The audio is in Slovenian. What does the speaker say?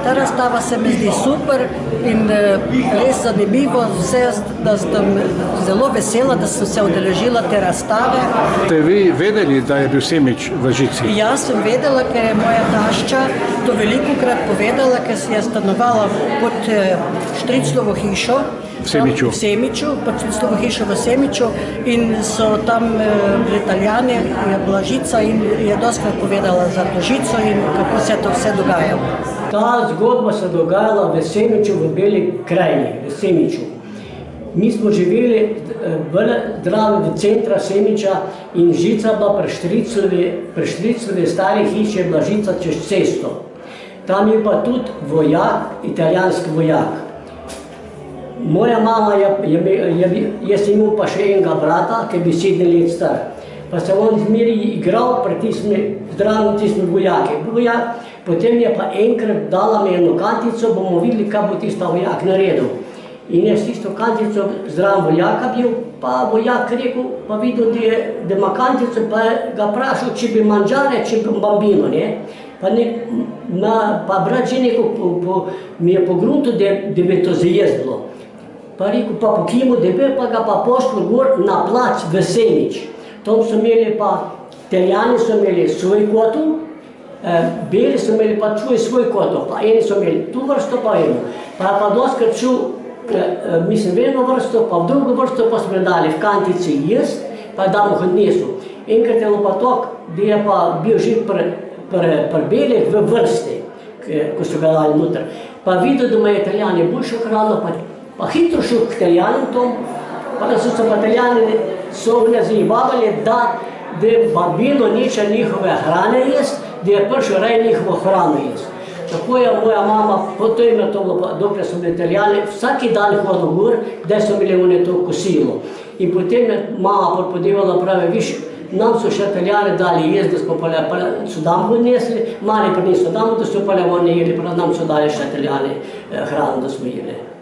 ta razstava se mi zdi super in res zanimivo, da sem zelo vesela, da sem se udeležila te razstave. Ste vi vedeli, da je bil Semič v Žici? Jaz sem vedela, ker je moja tašča to velikokrat povedala, ker si je stanovala pod Štriclovo hišo v Semiču, pod Štriclovo hišo v Semiču in so tam Italijani, je bila žica in je dostkrat povedala za to žico in kako se to vse dogaja. Ta zgodba se dogajala v Semiču, v Beli krajini, v Semiču. Mi smo živeli v centra Semiča in žica bila pri Štriclovi stari hiši je bila žica čez cesto. Tam je pa tudi vojak, italijanski vojak. Moja mama, jaz sem imel pa še enega brata, ki je bil 7 let star. Pa se on zmeri igral pri tismi vojaki. Potem je pa enkrat dala mi eno kantico, bomo videli, kaj bo tista vojak naredil. In jaz tisto kantico zraven vojaka bil, pa vojak rekel, pa videl, da ima kantico, pa ga vprašal, če bi manžale, če bi bambino, ne. Pa brat že mi je pogruntil, da bi to zajezdilo. Pa rekel, pa pokimu, da bi pa ga pa pošlo gor na plac v Semič. Tam so imeli pa, Italijani so imeli svoj kotov, Beli so imeli pa svoj kotov, pa eni so imeli tu vrsto, pa eno. Pa doskrat čul, mislim, v eno vrsto, pa v drugo vrsto, pa smo dali v kantici jaz, pa damo hodnesu. Enkrat je bilo pa tok, da je pa bil že pri Belih v vrsti, ko so ga dali noter. Pa videl, da ima Italijani boljšo hrano, pa hitro šel k Italijanom tom, pa da so se pa Italijani zajebavali, da bambino neče njihove hrane jest, da je prišel raj njihovo hrano jest. Tako je moja mama, potem je to bilo, dokler so bili Italijani, vsaki dan hodil gor, da so bili oni to kosilo. In potem je mama podjevala, pravi, viš, nam so še Italijani dali jesti, da smo pa so dam odnesli, mali pa niso dam, da so pa oni jeli, pa nam so dali še Italijani hrano, da smo jeli.